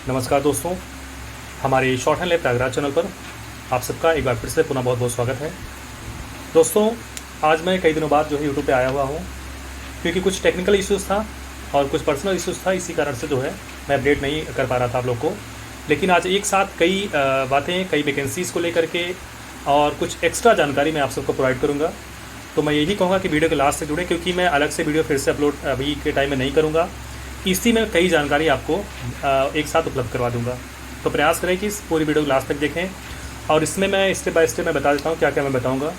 नमस्कार दोस्तों, हमारे short hand lab Prayagraj channel पर आप सबका एक बार फिर से पुनः बहुत बहुत स्वागत है। दोस्तों, आज मैं कई दिनों बाद जो है यूट्यूब पे आया हुआ हूँ, क्योंकि कुछ टेक्निकल इश्यूज़ था और कुछ पर्सनल इश्यूज़ था। इसी कारण से जो है मैं अपडेट नहीं कर पा रहा था आप लोग को। लेकिन आज एक साथ कई बातें, कई वैकेंसीज़ को लेकर के और कुछ एक्स्ट्रा जानकारी मैं आप सबको प्रोवाइड करूँगा। तो मैं यही कहूँगा कि वीडियो के लास्ट से जुड़े, क्योंकि मैं अलग से वीडियो फिर से अपलोड अभी के टाइम में नहीं करूँगा। इसी में कई जानकारी आपको एक साथ उपलब्ध करवा दूंगा। तो प्रयास करें कि इस पूरी वीडियो को लास्ट तक देखें। और इसमें मैं स्टेप बाय स्टेप मैं बता देता हूँ क्या क्या मैं बताऊँगा।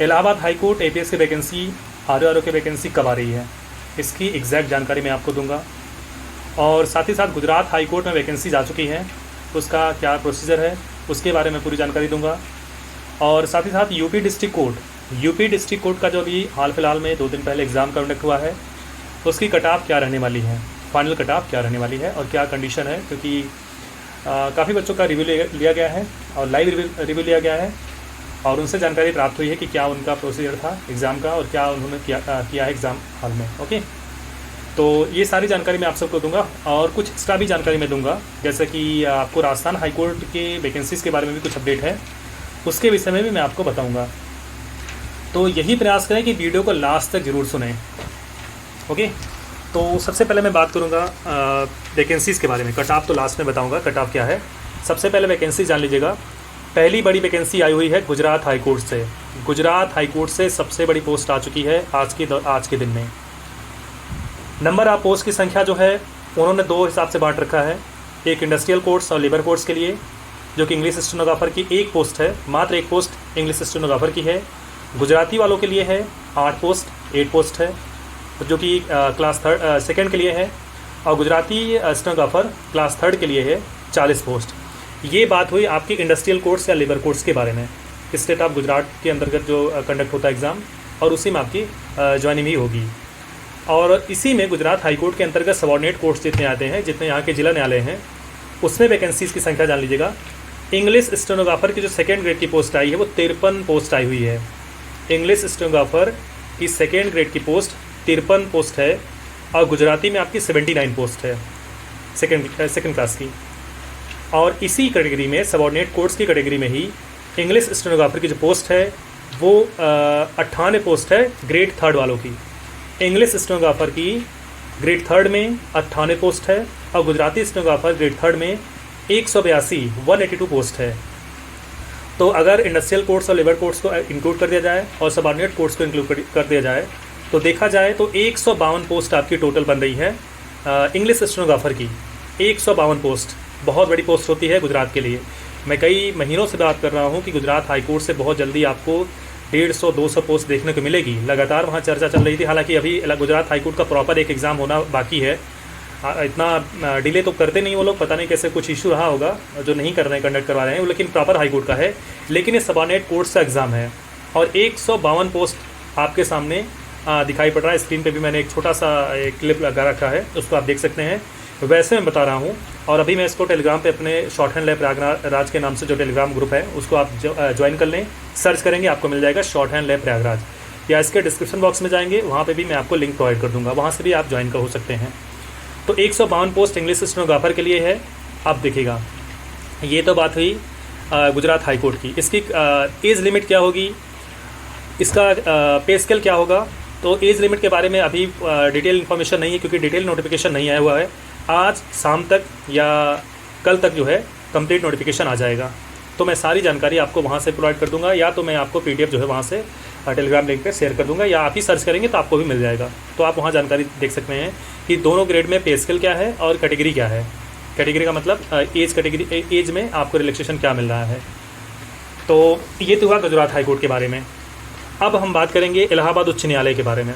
इलाहाबाद हाई कोर्ट एपीएस की वैकेंसी, आरओ की वैकेंसी कब आ रही है, इसकी एग्जैक्ट जानकारी मैं आपको दूंगा। और साथ ही साथ गुजरात हाई कोर्ट में वैकेंसी आ चुकी है, उसका क्या प्रोसीजर है उसके बारे में पूरी जानकारी दूंगा। और साथ ही साथ यूपी डिस्ट्रिक्ट कोर्ट का जो अभी हाल फिलहाल में 2 दिन पहले एग्ज़ाम कंडक्ट हुआ है, उसकी कट ऑफ क्या रहने वाली है, फाइनल कट ऑफ क्या रहने वाली है और क्या कंडीशन है। क्योंकि काफ़ी बच्चों का रिव्यू लिया गया है और लाइव रिव्यू लिया गया है और उनसे जानकारी प्राप्त हुई है कि क्या उनका प्रोसीजर था एग्ज़ाम का और क्या उन्होंने किया है एग्ज़ाम हॉल में। ओके, तो ये सारी जानकारी मैं आप सबको दूंगा और कुछ एक्स्ट्रा भी जानकारी मैं दूंगा, जैसे कि आपको राजस्थान हाई कोर्ट के वैकेंसीज़ के बारे में भी कुछ अपडेट है, उसके विषय में भी मैं आपको बताऊँगा। तो यही प्रयास करें कि वीडियो को लास्ट तक ज़रूर सुनें। ओके, तो सबसे पहले मैं बात करूंगा वैकेंसीज़ के बारे में। कट ऑफ तो लास्ट में बताऊंगा कट ऑफ क्या है। सबसे पहले वैकेंसी जान लीजिएगा। पहली बड़ी वैकेंसी आई हुई है गुजरात हाई कोर्ट से। गुजरात हाई कोर्ट से सबसे बड़ी पोस्ट आ चुकी है आज के दिन में। नंबर ऑफ पोस्ट की संख्या जो है उन्होंने 2 हिसाब से बांट रखा है। एक इंडस्ट्रियल कोर्ट्स और लेबर कोर्ट्स के लिए, जो कि इंग्लिश स्टेनोग्राफर की एक पोस्ट है, मात्र एक पोस्ट इंग्लिश स्टेनोग्राफर की है। गुजराती वालों के लिए है 8 पोस्ट है, जो कि क्लास सेकंड के लिए है। और गुजराती स्टेनोग्राफर क्लास 3 के लिए है 40 पोस्ट। ये बात हुई आपकी इंडस्ट्रियल कोर्ट्स या लेबर कोर्ट्स के बारे में। स्टेट ऑफ गुजरात के अंतर्गत जो कंडक्ट होता है एग्ज़ाम, और उसी में आपकी ज्वाइनिंग ही होगी। और इसी में गुजरात हाई कोर्ट के अंतर्गत सबॉर्डिनेट कोर्ट्स जितने आते हैं, जितने यहाँ के जिला न्यायालय हैं, उसमें वैकेंसीज़ की संख्या जान लीजिएगा। इंग्लिश स्टेनोग्राफर की जो सेकेंड ग्रेड की पोस्ट आई है वो 53 पोस्ट आई हुई है। इंग्लिश स्टेनोग्राफर की सेकेंड ग्रेड की पोस्ट 53 पोस्ट है और गुजराती में आपकी 79 पोस्ट है सेकेंड क्लास की। और इसी कैटेगरी में, सबॉर्डिनेट कोर्ट्स की कैटेगरी में ही, इंग्लिश स्टेनोग्राफर की जो पोस्ट है वो 98 पोस्ट है ग्रेड 3 वालों की। इंग्लिश स्टेनोग्राफर की ग्रेड 3 में 98 पोस्ट है और गुजराती स्टेनोग्राफर ग्रेड 3 में 182 पोस्ट है। तो अगर इंडस्ट्रियल कोर्ट्स और लेबर कोर्ट्स को इंक्लूड कर दिया जाए और सबॉर्डिनेट कोर्ट्स को इंक्लूड कर दिया जाए तो देखा जाए तो 152 पोस्ट आपकी टोटल बन रही है इंग्लिश स्टेनोग्राफर की। 152 पोस्ट बहुत बड़ी पोस्ट होती है गुजरात के लिए। मैं कई महीनों से बात कर रहा हूँ कि गुजरात हाई कोर्ट से बहुत जल्दी आपको 150-200 पोस्ट देखने को मिलेगी। लगातार वहाँ चर्चा चल रही थी। हालांकि अभी गुजरात हाई कोर्ट का प्रॉपर एक एग्ज़ाम होना बाकी है। इतना डिले तो करते नहीं वो लोग, पता नहीं कैसे कुछ इशू रहा होगा जो नहीं कर रहे हैं, कंडक्ट करवा रहे हैं, लेकिन प्रॉपर हाई कोर्ट का है। लेकिन ये सबॉर्डिनेट कोर्ट्स का एग्ज़ाम है और 152 पोस्ट आपके सामने दिखाई पड़ रहा है। स्क्रीन पे भी मैंने एक छोटा सा एक क्लिप लगा रखा है, उसको आप देख सकते हैं। वैसे मैं बता रहा हूँ। और अभी मैं इसको टेलीग्राम पे अपने शॉर्ट हैंड लैब प्रयागराज के नाम से जो टेलीग्राम ग्रुप है उसको आप ज्वाइन कर लें। सर्च करेंगे आपको मिल जाएगा शॉर्ट हैंड लैब प्रयागराज, या इसके डिस्क्रिप्शन बॉक्स में जाएंगे, वहाँ पर भी मैं आपको लिंक प्रोवाइड कर दूँगा, वहाँ से भी आप ज्वाइन हो सकते हैं। तो 152 पोस्ट इंग्लिश स्टेनोग्राफर के लिए है। अब देखिएगा, ये तो बात हुई गुजरात हाई कोर्ट की। इसकी एज लिमिट क्या होगी, इसका पे स्केल क्या होगा, तो एज लिमिट के बारे में अभी डिटेल इन्फॉर्मेशन नहीं है, क्योंकि डिटेल नोटिफिकेशन नहीं आया हुआ है। आज शाम तक या कल तक जो है कंप्लीट नोटिफिकेशन आ जाएगा, तो मैं सारी जानकारी आपको वहाँ से प्रोवाइड कर दूंगा, या तो मैं आपको PDF जो है वहाँ से टेलीग्राम लिंक पे शेयर कर दूंगा, या आप ही सर्च करेंगे तो आपको भी मिल जाएगा। तो आप वहाँ जानकारी देख सकते हैं कि दोनों ग्रेड में पे स्केल क्या है और कैटेगरी क्या है। कैटेगरी का मतलब एज में आपको रिलैक्सेशन क्या मिल रहा है। तो ये तो हुआ गुजरात हाई कोर्ट के बारे में। अब हम बात करेंगे इलाहाबाद उच्च न्यायालय के बारे में।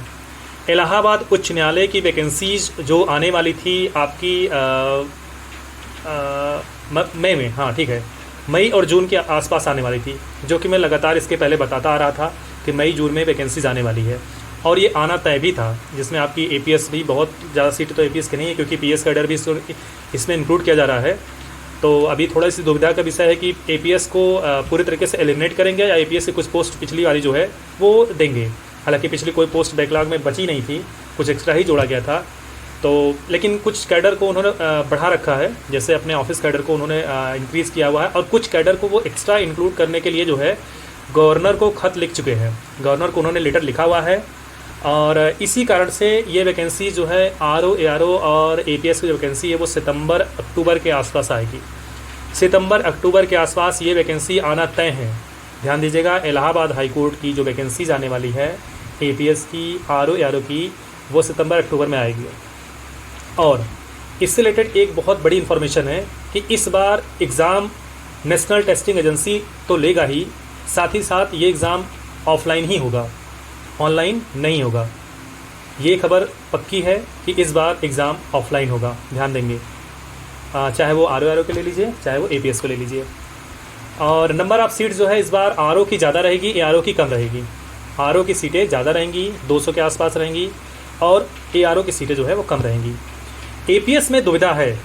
इलाहाबाद उच्च न्यायालय की वैकेंसीज जो आने वाली थी आपकी मई में, हाँ ठीक है, मई और जून के आसपास आने वाली थी, जो कि मैं लगातार इसके पहले बताता आ रहा था कि मई जून में वैकेंसीज आने वाली है। और ये आना तय भी था, जिसमें आपकी APS भी बहुत ज़्यादा सीट तो APS की नहीं है, क्योंकि PS कैडर भी इसमें इंक्लूड किया जा रहा है। तो अभी थोड़ा सी दुविधा का विषय है कि APS को पूरी तरीके से एलिमिनेट करेंगे या APS की कुछ पोस्ट पिछली वाली जो है वो देंगे। हालांकि पिछली कोई पोस्ट बैकलॉग में बची नहीं थी, कुछ एक्स्ट्रा ही जोड़ा गया था। तो लेकिन कुछ कैडर को उन्होंने बढ़ा रखा है, जैसे अपने ऑफिस कैडर को उन्होंने इंक्रीज़ किया हुआ है, और कुछ कैडर को वो एक्स्ट्रा इंक्लूड करने के लिए जो है गवर्नर को खत लिख चुके हैं, गवर्नर को उन्होंने लेटर लिखा हुआ है। और इसी कारण से ये वैकेंसी जो है आरओ, एआरओ और एपीएस की जो वैकेंसी है वो सितंबर अक्टूबर के आसपास आएगी। सितंबर अक्टूबर के आसपास ये वैकेंसी आना तय है। ध्यान दीजिएगा, इलाहाबाद हाई कोर्ट की जो वैकेंसी आने वाली है एपीएस की, आरओ एआरओ की, वो सितंबर अक्टूबर में आएगी। और इससे रिलेटेड एक बहुत बड़ी इन्फॉर्मेशन है कि इस बार एग्ज़ाम नेशनल टेस्टिंग एजेंसी तो लेगा ही, साथ ही साथ ये एग्ज़ाम ऑफलाइन ही होगा, ऑनलाइन नहीं होगा। ये खबर पक्की है कि इस बार एग्ज़ाम ऑफलाइन होगा, ध्यान देंगे। चाहे वो आरओ के ले लीजिए, चाहे वो एपीएस को ले लीजिए। और नंबर ऑफ़ सीट जो है इस बार आरओ की ज़्यादा रहेगी, एआरओ की कम रहेगी। आरओ की सीटें ज़्यादा रहेंगी, 200 के आसपास रहेंगी, और एआरओ की सीटें जो है वो कम रहेंगी। एपीएस में दुविधा है।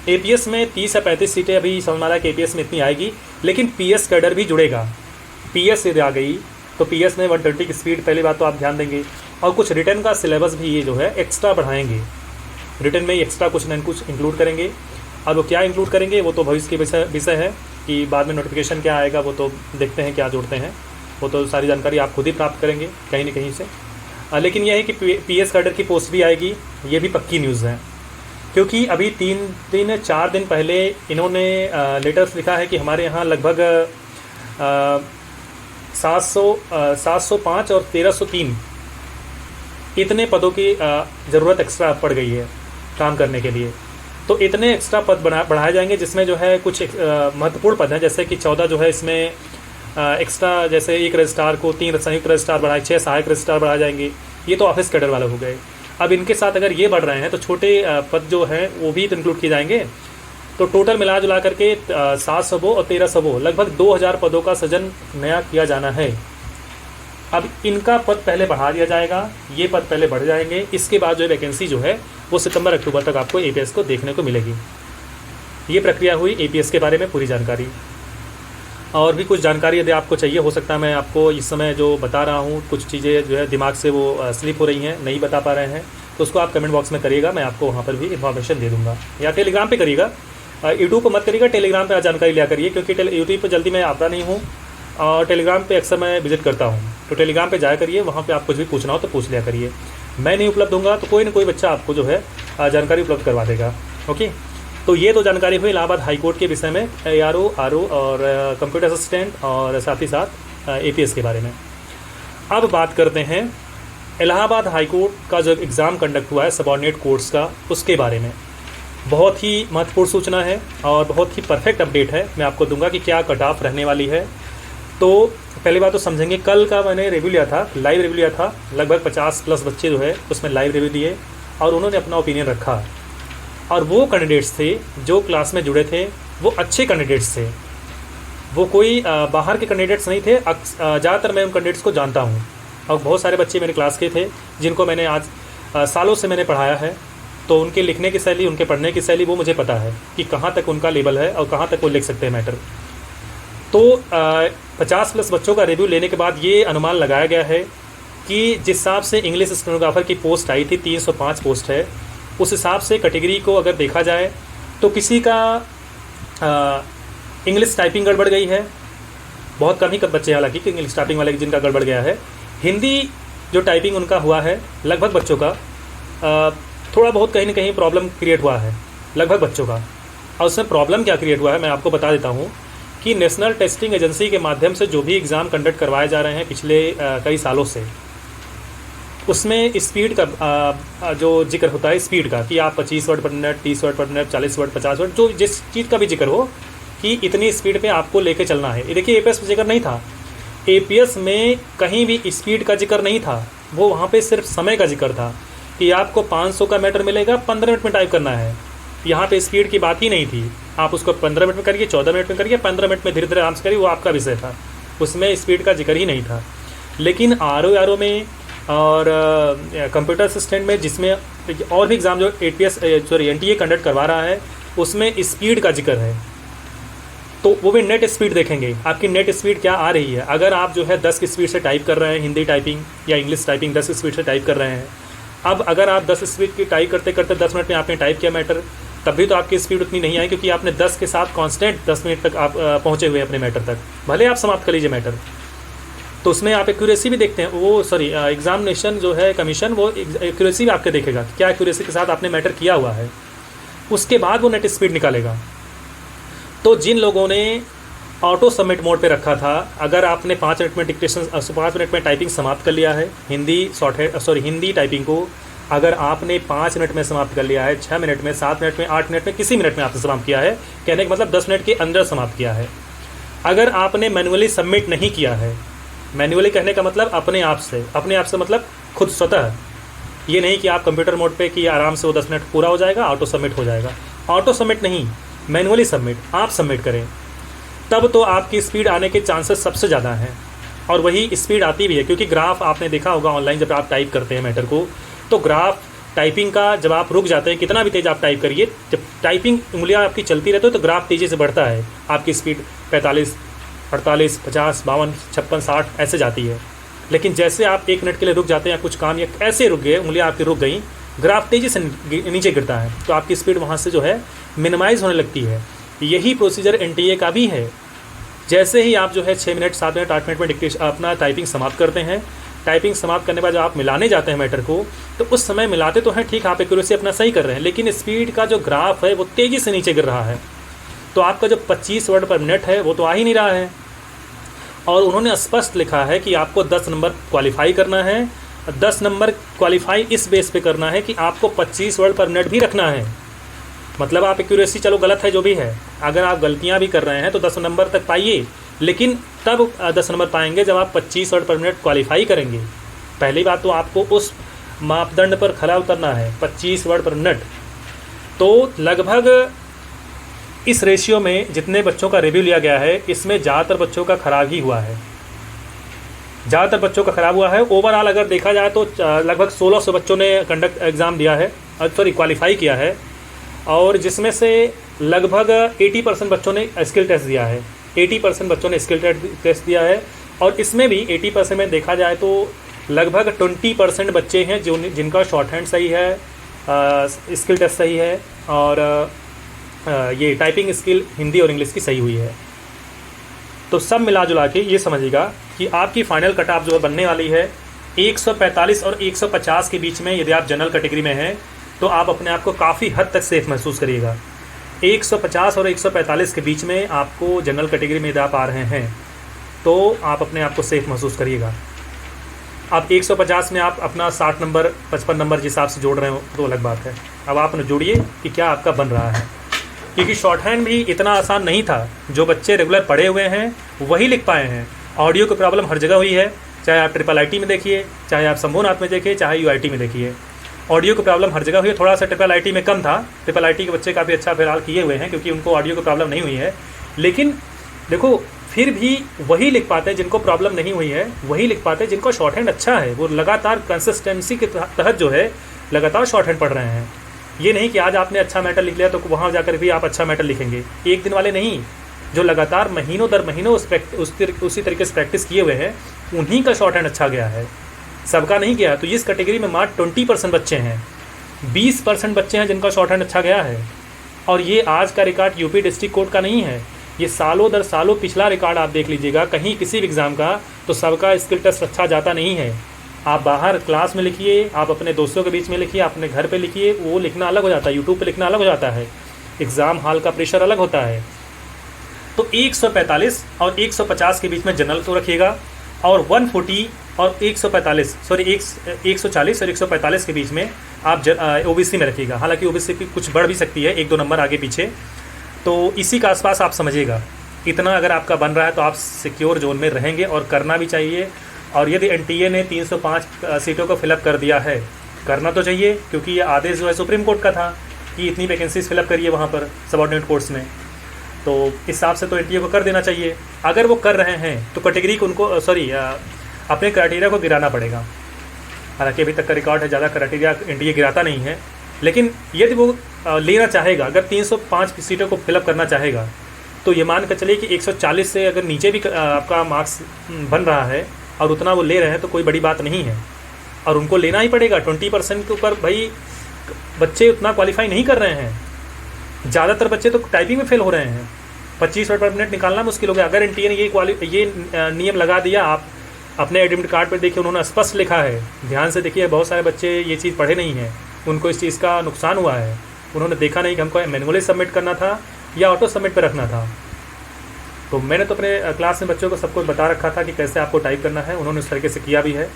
एपीएस में 30 या 35 सीटें अभी समझ में आ रहा है कि एपीएस में इतनी आएगी, लेकिन पीएस कैडर भी जुड़ेगा। पीएस यदि आ गई तो पीएस में 120 की स्पीड, पहली बात तो आप ध्यान देंगे। और कुछ रिटर्न का सिलेबस भी ये जो है एक्स्ट्रा बढ़ाएंगे, रिटर्न में एक्स्ट्रा कुछ न कुछ इंक्लूड करेंगे। और वो क्या इंक्लूड करेंगे वो तो भविष्य के विषय है कि बाद में नोटिफिकेशन क्या आएगा वो तो देखते हैं क्या जोड़ते हैं, वो तो सारी जानकारी आप खुद ही प्राप्त करेंगे कहीं न कहीं से। लेकिन यह है कि पीएस कैडर की पोस्ट भी आएगी, ये भी पक्की न्यूज़ है। क्योंकि अभी 4 दिन पहले इन्होंने लेटर्स लिखा है कि हमारे यहाँ लगभग 705 और 1303 इतने पदों की ज़रूरत एक्स्ट्रा पड़ गई है काम करने के लिए। तो इतने एक्स्ट्रा पद बढ़ाए जाएंगे, जिसमें जो है कुछ महत्वपूर्ण पद हैं, जैसे कि 14 जो है इसमें एक्स्ट्रा, जैसे 1 रजिस्ट्रार को 3 संयुक्त रजिस्ट्रार बढ़ाए, 6 सहायक रजिस्ट्रार बढ़ाए जाएंगे। ये तो ऑफिस कैडर वाले हो गए। अब इनके साथ अगर ये बढ़ रहे हैं तो छोटे पद जो हैं वो भी इंक्लूड किए जाएंगे। तो टोटल मिला जुला करके 700 और 1300 लगभग 2000 पदों का सृजन नया किया जाना है। अब इनका पद पहले बढ़ा दिया जाएगा, ये पद पहले बढ़ जाएंगे, इसके बाद जो वैकेंसी जो है वो सितंबर अक्टूबर तक आपको एपीएस को देखने को मिलेगी। ये प्रक्रिया हुई एपीएस के बारे में पूरी जानकारी। और भी कुछ जानकारी यदि आपको चाहिए हो सकता है मैं आपको इस समय जो बता रहा हूँ, कुछ चीज़ें जो है दिमाग से वो स्लिप हो रही हैं, नहीं बता पा रहे हैं, तो उसको आप कमेंट बॉक्स में करिएगा, मैं आपको वहाँ पर भी इन्फॉर्मेशन दे दूँगा। या टेलीग्राम पे करिएगा, यूट्यूब पर मत करिएगा, टेलीग्राम पे जानकारी लिया करिए, क्योंकि यूट्यूब पर जल्दी मैं आता नहीं हूँ और टेलीग्राम पे अक्सर मैं विजिट करता हूँ। तो टेलीग्राम पे जाया करिए, वहाँ पे आप कुछ भी पूछना हो तो पूछ लिया करिए। मैं नहीं उपलब्ध होऊंगा तो कोई ना कोई बच्चा आपको जो है जानकारी उपलब्ध करवा देगा। ओके, तो ये तो जानकारी हुई इलाहाबाद हाई कोर्ट के विषय में, एआरओ, आरओ और कंप्यूटर असिस्टेंट और साथ ही साथ एपीएस के बारे में। अब बात करते हैं इलाहाबाद हाई कोर्ट का जो एग्ज़ाम कंडक्ट हुआ है सबऑर्डिनेट कोर्ट्स का, उसके बारे में। बहुत ही महत्वपूर्ण सूचना है और बहुत ही परफेक्ट अपडेट है, मैं आपको दूंगा कि क्या कट ऑफ रहने वाली है। तो पहली बात तो समझेंगे, कल का मैंने रिव्यू लिया था, लाइव रिव्यू लिया था, लगभग 50+ बच्चे जो है उसमें लाइव रिव्यू दिए और उन्होंने अपना ओपिनियन रखा। और वो कैंडिडेट्स थे जो क्लास में जुड़े थे, वो अच्छे कैंडिडेट्स थे, वो कोई बाहर के कैंडिडेट्स नहीं थे। ज़्यादातर मैं उन कैंडिडेट्स को जानता हूँ और बहुत सारे बच्चे मेरे क्लास के थे जिनको मैंने आज सालों से मैंने पढ़ाया है। तो उनके लिखने की शैली, उनके पढ़ने की शैली वो मुझे पता है कि कहाँ तक उनका लेवल है और कहाँ तक वो लिख सकते हैं मैटर। तो 50+ बच्चों का रिव्यू लेने के बाद ये अनुमान लगाया गया है कि जिस हिसाब से इंग्लिश स्टेनोग्राफर की पोस्ट आई थी, 305 पोस्ट है, उस हिसाब से कैटेगरी को अगर देखा जाए तो किसी का इंग्लिश टाइपिंग गड़बड़ गई है, बहुत कम ही बच्चे हालांकि कि इंग्लिश टाइपिंग वाले जिनका गड़बड़ गया है। हिंदी जो टाइपिंग उनका हुआ है लगभग बच्चों का थोड़ा बहुत कहीं ना कहीं प्रॉब्लम क्रिएट हुआ है लगभग बच्चों का। और उसमें प्रॉब्लम क्या क्रिएट हुआ है मैं आपको बता देता हूँ कि नेशनल टेस्टिंग एजेंसी के माध्यम से जो भी एग्ज़ाम कंडक्ट करवाए जा रहे हैं पिछले कई सालों से, उसमें स्पीड का जो जिक्र होता है स्पीड का, कि आप 25 वर्ड पर मिनट, 30 वर्ड पर मिनट, 40 वर्ड, 50 वर्ड, जो जिस चीज़ का भी जिक्र हो कि इतनी स्पीड पे आपको लेके चलना है। ये देखिए एपीएस में जिक्र नहीं था, एपीएस में कहीं भी स्पीड का जिक्र नहीं था, वो वहाँ पे सिर्फ समय का जिक्र था कि आपको 500 का मैटर मिलेगा, 15 मिनट में टाइप करना है। यहाँ पे स्पीड की बात ही नहीं थी, आप उसको 15 मिनट में करिए, 14 मिनट में करिए, 15 मिनट में धीरे धीरे आराम से करिए, वो आपका विषय था, उसमें स्पीड का जिक्र ही नहीं था। लेकिन आरओ में और कंप्यूटर असिस्टेंट में, जिसमें और भी एग्ज़ाम जो एनटीए कंडक्ट करवा रहा है, उसमें स्पीड का जिक्र है। तो वो भी नेट स्पीड देखेंगे, आपकी नेट स्पीड क्या आ रही है। अगर आप जो है 10 की स्पीड से टाइप कर रहे हैं, हिंदी टाइपिंग या इंग्लिश टाइपिंग 10 की स्पीड से टाइप कर रहे हैं, अब अगर आप 10 स्पीड की टाइप करते करते 10 मिनट में आपने टाइप किया मैटर, तब भी तो आपकी स्पीड उतनी नहीं आई, क्योंकि आपने 10 के साथ कांस्टेंट 10 मिनट तक आप पहुँचे हुए अपने मैटर तक, भले आप समाप्त कर लीजिए मैटर। तो उसमें आप एक्यूरेसी भी देखते हैं, वो सॉरी एग्जामिनेशन जो है कमीशन वो एक्यूरेसी भी आपके देखेगा कि क्या एक्यूरेसी के साथ आपने मैटर किया हुआ है, उसके बाद वो नेट स्पीड निकालेगा। तो जिन लोगों ने ऑटो सबमिट मोड पे रखा था, अगर आपने 5 मिनट में डिक्टेशन 5 मिनट में टाइपिंग समाप्त कर लिया है, हिंदी टाइपिंग को अगर आपने 5 मिनट में समाप्त कर लिया है, 6 मिनट में, 7 मिनट में, 8 मिनट में, किसी मिनट में आपने समाप्त किया है, कहने का मतलब 10 मिनट के अंदर समाप्त किया है। अगर आपने मैनुअली सबमिट नहीं किया है, मैनुअली कहने का मतलब अपने आप से मतलब खुद स्वतः, ये नहीं कि आप कंप्यूटर मोड पे कि आराम से वो 10 मिनट पूरा हो जाएगा, ऑटो सबमिट हो जाएगा। ऑटो सबमिट नहीं, मैनुअली सबमिट, आप सबमिट करें, तब तो आपकी स्पीड आने के चांसेस सबसे ज़्यादा हैं। और वही स्पीड आती भी है, क्योंकि ग्राफ आपने देखा होगा ऑनलाइन, जब आप टाइप करते हैं मैटर को, तो ग्राफ टाइपिंग का जब आप रुक जाते हैं, कितना भी तेज़ आप टाइप करिए, जब टाइपिंग उंगलियां आपकी चलती रहती है तो ग्राफ तेज़ी से बढ़ता है, आपकी स्पीड 45, 48, 50, 52, 56, 60 ऐसे जाती है। लेकिन जैसे आप 1 मिनट के लिए रुक जाते हैं या कुछ काम या ऐसे रुक गए, उंगलियां आपकी रुक गई, ग्राफ तेज़ी से नीचे गिरता है, तो आपकी स्पीड वहाँ से जो है मिनिमाइज़ होने लगती है। यही प्रोसीजर एनटीए का भी है। जैसे ही आप जो है 6 मिनट, 7 मिनट, 8 मिनट में डिक्टेशन अपना टाइपिंग समाप्त करते हैं, टाइपिंग समाप्त करने के बाद जब आप मिलाने जाते हैं मैटर को, तो उस समय मिलाते तो हैं ठीक, आप एक्यूरेसी अपना सही कर रहे हैं, लेकिन स्पीड का जो ग्राफ है वो तेज़ी से नीचे गिर रहा है, तो आपका जो 25 वर्ड पर मिनट है वो तो आ ही नहीं रहा है। और उन्होंने स्पष्ट लिखा है कि आपको 10 नंबर क्वालिफाई करना है। 10 नंबर क्वालिफाई इस बेस पे करना है कि आपको 25 वर्ड पर मिनट भी रखना है। मतलब आप एक्यूरेसी चलो गलत है जो भी है, अगर आप गलतियां भी कर रहे हैं तो 10 नंबर तक पाइए, लेकिन तब 10 नंबर पाएंगे जब आप 25 वर्ड पर मिनट क्वालिफाई करेंगे। पहली बात तो आपको उस मापदंड पर खरा उतरना है, 25 वर्ड पर मिनट। तो लगभग इस रेशियो में जितने बच्चों का रिव्यू लिया गया है, इसमें ज़्यादातर बच्चों का ख़राब ही हुआ है, ज़्यादातर बच्चों का ख़राब हुआ है। ओवरऑल अगर देखा जाए तो लगभग 1600 बच्चों ने कंडक्ट एग्ज़ाम दिया है, सॉरी क्वालिफाई किया है, और जिसमें से लगभग 80% बच्चों ने स्किल टेस्ट दिया है। 80% बच्चों ने स्किल टेस्ट दिया है, और इसमें भी 80% में देखा जाए तो लगभग 20% बच्चे हैं जिनका शॉर्ट हैंड सही है, स्किल टेस्ट सही है, और ये टाइपिंग स्किल हिंदी और इंग्लिश की सही हुई है। तो सब मिला जुला के ये समझिएगा कि आपकी फाइनल कट ऑफ जो बनने वाली है 145 और 150 के बीच में। यदि आप जनरल कैटेगरी में हैं तो आप अपने आप को काफ़ी हद तक सेफ महसूस करिएगा। 150 और 145 के बीच में आपको जनरल कैटेगरी में यदि आप आ रहे हैं तो आप अपने आप को सेफ महसूस करिएगा। अब 150 में आप अपना 60 नंबर 55 नंबर जिस हिसाब से जोड़ रहे हो तो अलग बात है। अब आप जोड़िए कि क्या आपका बन रहा है, क्योंकि शॉर्ट हैंड भी इतना आसान नहीं था। जो बच्चे रेगुलर पढ़े हुए हैं वही लिख पाए हैं। ऑडियो की प्रॉब्लम हर जगह हुई है, चाहे आप IIIT में देखिए, चाहे आप शंभूनाथ में देखिए, चाहे UIT में देखिए, ऑडियो की प्रॉब्लम हर जगह हुई है। थोड़ा सा IIIT में कम था, IIIT के बच्चे काफ़ी अच्छा फिलहाल किए हुए हैं क्योंकि उनको ऑडियो की प्रॉब्लम नहीं हुई है। लेकिन देखो फिर भी वही लिख पाते हैं जिनको प्रॉब्लम नहीं हुई है, वही लिख पाते हैं जिनको शॉर्ट हैंड अच्छा है, वो लगातार कंसिस्टेंसी के तहत जो है लगातार शॉर्ट हैंड पढ़ रहे हैं। ये नहीं कि आज आपने अच्छा मैटर लिख लिया तो वहाँ जाकर भी आप अच्छा मैटर लिखेंगे, एक दिन वाले नहीं। जो लगातार महीनों दर महीनों उसी तरीके से प्रैक्टिस किए हुए हैं उन्हीं का शॉर्ट हैंड अच्छा गया है, सबका नहीं गया। तो इस कैटेगरी में मात्र 20% बच्चे हैं, 20% बच्चे हैं जिनका शॉर्ट हैंड अच्छा गया है। और ये आज का रिकॉर्ड यूपी डिस्ट्रिक्ट कोर्ट का नहीं है, ये सालों दर सालों पिछला रिकॉर्ड आप देख लीजिएगा कहीं किसी भी एग्ज़ाम का, तो सबका स्किल टेस्ट अच्छा जाता नहीं है। आप बाहर क्लास में लिखिए, आप अपने दोस्तों के बीच में लिखिए, अपने घर पे लिखिए, वो लिखना अलग हो जाता है, यूट्यूब पे लिखना अलग हो जाता है, एग्ज़ाम हॉल का प्रेशर अलग होता है। तो 145 और 150 के बीच में जनरल को रखिएगा, और 140 और 145 सॉरी 140 और 145 के बीच में आप OBC में रखिएगा। हालांकि OBC की कुछ बढ़ भी सकती है, 1-2 नंबर आगे पीछे, तो इसी का आसपास आप समझिएगा। इतना अगर आपका बन रहा है तो आप सिक्योर जोन में रहेंगे, और करना भी चाहिए। और यदि NTA ने 305 सीटों को फिलअप कर दिया है, करना तो चाहिए, क्योंकि ये आदेश जो है सुप्रीम कोर्ट का था कि इतनी वैकेंसीज फिलअप करिए वहाँ पर सबऑर्डिनेट कोर्ट्स में, तो इस हिसाब से तो NTA को कर देना चाहिए। अगर वो कर रहे हैं तो कैटेगरी को उनको अपने क्राइटेरिया को गिराना पड़ेगा। हालांकि अभी तक का रिकॉर्ड है ज़्यादा क्राइटेरिया NTA गिराता नहीं है, लेकिन यदि वो लेना चाहेगा, अगर 305 सीटों को फिलअप करना चाहेगा, तो ये मान कर चलिए कि 140 से अगर नीचे भी आपका मार्क्स बन रहा है और उतना वो ले रहे हैं तो कोई बड़ी बात नहीं है। और उनको लेना ही पड़ेगा। 20% के ऊपर भाई बच्चे उतना क्वालिफाई नहीं कर रहे हैं। ज़्यादातर बच्चे तो टाइपिंग में फेल हो रहे हैं। 25 वर्ड पर मिनट निकालना मुश्किल हो गया। अगर एनटीए ने ये नियम लगा दिया, आप अपने एडमिट कार्ड पर देखिए, उन्होंने स्पष्ट लिखा है, ध्यान से देखिए, बहुत सारे बच्चे ये चीज़ पढ़े नहीं हैं, उनको इस चीज़ का नुकसान हुआ है। उन्होंने देखा नहीं कि हमको मैनुअली सबमिट करना था या ऑटो सबमिट पर रखना था। तो मैंने तो अपने क्लास में बच्चों को सबको बता रखा था कि कैसे आपको टाइप करना है। उन्होंने उस तरीके से किया भी है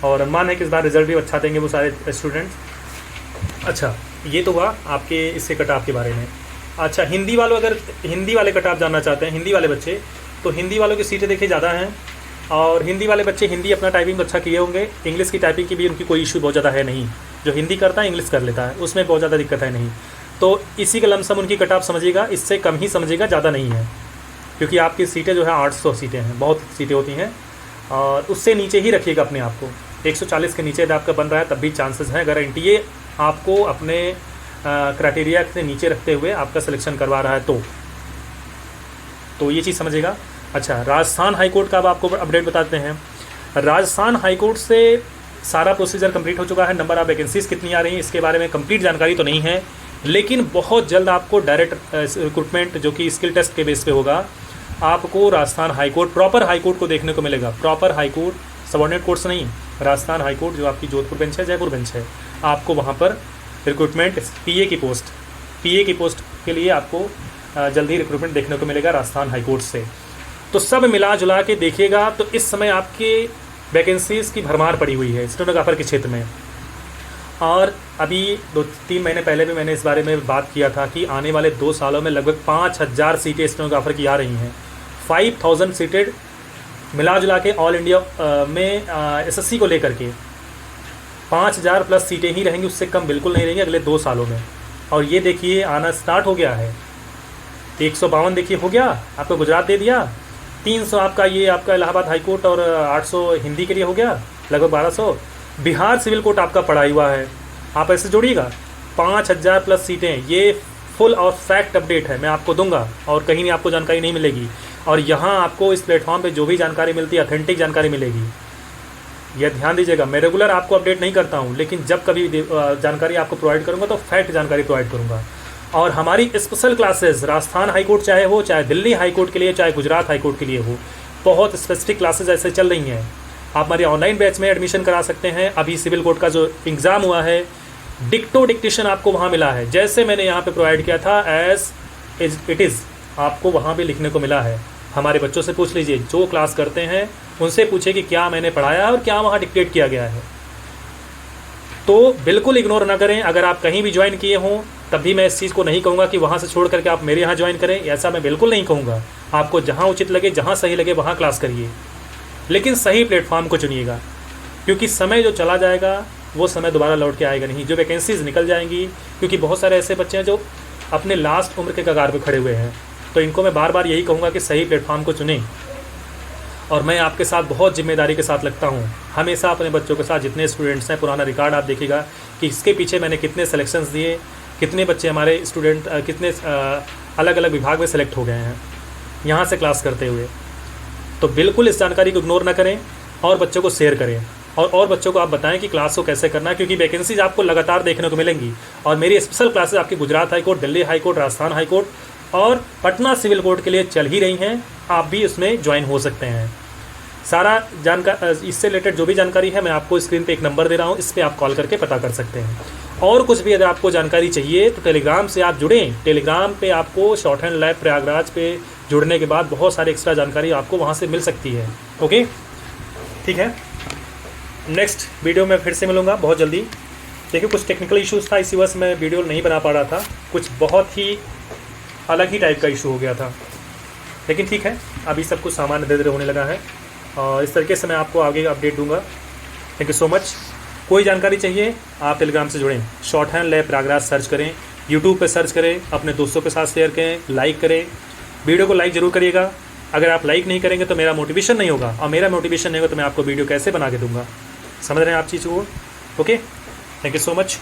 और अनुमान है कि इस बार रिजल्ट भी अच्छा देंगे वो सारे स्टूडेंट्स। अच्छा, ये तो हुआ आपके इसके कट ऑफ के बारे में। अच्छा, हिंदी वालों, अगर हिंदी वाले कट ऑफ जानना चाहते हैं, हिंदी वाले बच्चे, तो हिंदी वालों की सीटें देखिए ज़्यादा हैं और हिंदी वाले बच्चे हिंदी अपना टाइपिंग अच्छा किए होंगे। इंग्लिश की टाइपिंग की भी उनकी कोई इशू बहुत ज़्यादा है नहीं। जो हिंदी करता है इंग्लिश कर लेता है, उसमें बहुत ज़्यादा दिक्कत है नहीं। तो इसी का लमसम उनकी कट ऑफ समझिएगा, इससे कम ही समझिएगा, ज़्यादा नहीं है, क्योंकि आपकी सीटें जो है 800 सीटें हैं, बहुत सीटें होती हैं और उससे नीचे ही रखिएगा अपने आप को। 140 के नीचे आपका बन रहा है तब भी चांसेस हैं। अगर एनटीए आपको अपने क्राइटेरिया से नीचे रखते हुए आपका सिलेक्शन करवा रहा है तो ये चीज़ समझिएगा। अच्छा, राजस्थान हाईकोर्ट का अब आपको अपडेट बताते हैं। राजस्थान हाईकोर्ट से सारा प्रोसीजर कंप्लीट हो चुका है। नंबर ऑफ वैकेंसीज़ कितनी आ रही हैं इसके बारे में कंप्लीट जानकारी तो नहीं है, लेकिन बहुत जल्द आपको डायरेक्ट रिक्रूटमेंट जो कि स्किल टेस्ट के बेस पे होगा, आपको राजस्थान हाईकोर्ट, प्रॉपर हाईकोर्ट को देखने को मिलेगा। प्रॉपर हाईकोर्ट, सबऑर्डिनेट कोर्ट्स नहीं, राजस्थान हाईकोर्ट जो आपकी जोधपुर बेंच है, जयपुर बेंच है, आपको वहाँ पर रिक्रूटमेंट पीए की पोस्ट के लिए आपको जल्दी रिक्रूटमेंट देखने को मिलेगा राजस्थान हाईकोर्ट से। तो सब मिला जुला के देखिएगा तो इस समय आपके वैकेंसीज़ की भरमार पड़ी हुई है स्टेनोग्राफर के क्षेत्र में। और अभी 2-3 महीने पहले भी मैंने इस बारे में बात किया था कि आने वाले 2 सालों में लगभग 5000 सीटें स्टेनोग्राफर की आ रही हैं। 5000 सीटें मिला जुला के ऑल इंडिया में एसएससी को लेकर के 5000 प्लस सीटें ही रहेंगी, उससे कम बिल्कुल नहीं रहेंगी अगले 2 सालों में। और ये देखिए आना स्टार्ट हो गया है। 152 देखिए हो गया, आपको गुजरात दे दिया। 300 आपका ये आपका इलाहाबाद हाईकोर्ट और 800 हिंदी के लिए हो गया, लगभग 1200। बिहार सिविल कोर्ट आपका पड़ा हुआ है, आप ऐसे जोड़िएगा। 5000 प्लस सीटें, ये फुल और फैक्ट अपडेट है, मैं आपको दूंगा और कहीं नहीं आपको जानकारी नहीं मिलेगी। और यहाँ आपको इस प्लेटफॉर्म पे जो भी जानकारी मिलती है ऑथेंटिक जानकारी मिलेगी, यह ध्यान दीजिएगा। मैं रेगुलर आपको अपडेट नहीं करता हूँ, लेकिन जब कभी जानकारी आपको प्रोवाइड करूँगा तो फैक्ट जानकारी प्रोवाइड करूँगा। और हमारी स्पेशल क्लासेस राजस्थान हाईकोर्ट चाहे हो, चाहे दिल्ली हाईकोर्ट के लिए, चाहे गुजरात हाईकोर्ट के लिए हो, बहुत स्पेसिफिक क्लासेस ऐसे चल रही हैं। आप हमारे ऑनलाइन बैच में एडमिशन करा सकते हैं। अभी सिविल कोर्ट का जो एग्ज़ाम हुआ है, डिक्टो डिक्टेशन आपको वहाँ मिला है, जैसे मैंने यहाँ पे प्रोवाइड किया था एज इट इज़, आपको वहाँ भी लिखने को मिला है। हमारे बच्चों से पूछ लीजिए, जो क्लास करते हैं उनसे पूछे कि क्या मैंने पढ़ाया और क्या वहाँ डिक्टेट किया गया है। तो बिल्कुल इग्नोर ना करें। अगर आप कहीं भी ज्वाइन किए हों तब भी मैं इस चीज़ को नहीं कहूँगा कि वहाँ से छोड़ करके आप मेरे यहाँ ज्वाइन करें, ऐसा मैं बिल्कुल नहीं कहूँगा। आपको जहाँ उचित लगे, जहाँ सही लगे वहाँ क्लास करिए, लेकिन सही प्लेटफॉर्म को चुनिएगा, क्योंकि समय जो चला जाएगा वो समय दोबारा लौट के आएगा नहीं। जो वैकेंसीज़ निकल जाएंगी, क्योंकि बहुत सारे ऐसे बच्चे हैं जो अपने लास्ट उम्र के कगार पर खड़े हुए हैं, तो इनको मैं बार बार यही कहूँगा कि सही प्लेटफॉर्म को चुनें। और मैं आपके साथ बहुत जिम्मेदारी के साथ लगता हूँ, हमेशा अपने बच्चों के साथ। जितने स्टूडेंट्स हैं, पुराना रिकॉर्ड आप देखिएगा कि इसके पीछे मैंने कितने सिलेक्शंस दिए, कितने बच्चे हमारे स्टूडेंट कितने अलग अलग विभाग में सेलेक्ट हो गए हैं यहाँ से क्लास करते हुए। तो बिल्कुल इस जानकारी को इग्नोर ना करें और बच्चों को शेयर करें और बच्चों को आप बताएं कि क्लास को कैसे करना है, क्योंकि वैकेंसीज आपको लगातार देखने को मिलेंगी। और मेरी स्पेशल क्लासेस आपकी Gujarat high court, Delhi high court, Rajasthan high court और पटना सिविल कोर्ट के लिए चल ही रही हैं। आप भी उसमें ज्वाइन हो सकते हैं। सारा जानकारी, इससे रिलेटेड जो भी जानकारी है, मैं आपको स्क्रीन पे एक नंबर दे रहा हूँ, इस पर आप कॉल करके पता कर सकते हैं। और कुछ भी अगर आपको जानकारी चाहिए तो टेलीग्राम से आप जुड़ें। टेलीग्राम पे आपको शॉर्ट हैंड लैब प्रयागराज पे जुड़ने के बाद बहुत सारी एक्स्ट्रा जानकारी आपको वहाँ से मिल सकती है। ओके, ठीक है। नेक्स्ट वीडियो में फिर से मिलूँगा बहुत जल्दी। देखिए कुछ टेक्निकल इश्यूज़ था, इसी वजह से मैं वीडियो नहीं बना पा रहा था, कुछ बहुत ही अलग ही टाइप का इशू हो गया था, लेकिन ठीक है, अभी सब कुछ सामान्य धीरे धीरे होने लगा है और इस तरीके से मैं आपको आगे अपडेट दूंगा। Thank you so much. कोई जानकारी चाहिए आप टेलीग्राम से जुड़ें, short hand lab Prayagraj search करें, यूट्यूब पे सर्च करें, अपने दोस्तों के साथ शेयर करें, लाइक करें। वीडियो को लाइक ज़रूर करिएगा। अगर आप लाइक नहीं करेंगे तो मेरा मोटिवेशन नहीं होगा, और मेरा मोटिवेशन नहीं होगा तो मैं आपको वीडियो कैसे बना के दूंगा। समझ रहे हैं आप चीज़ को? Okay, thank you so much.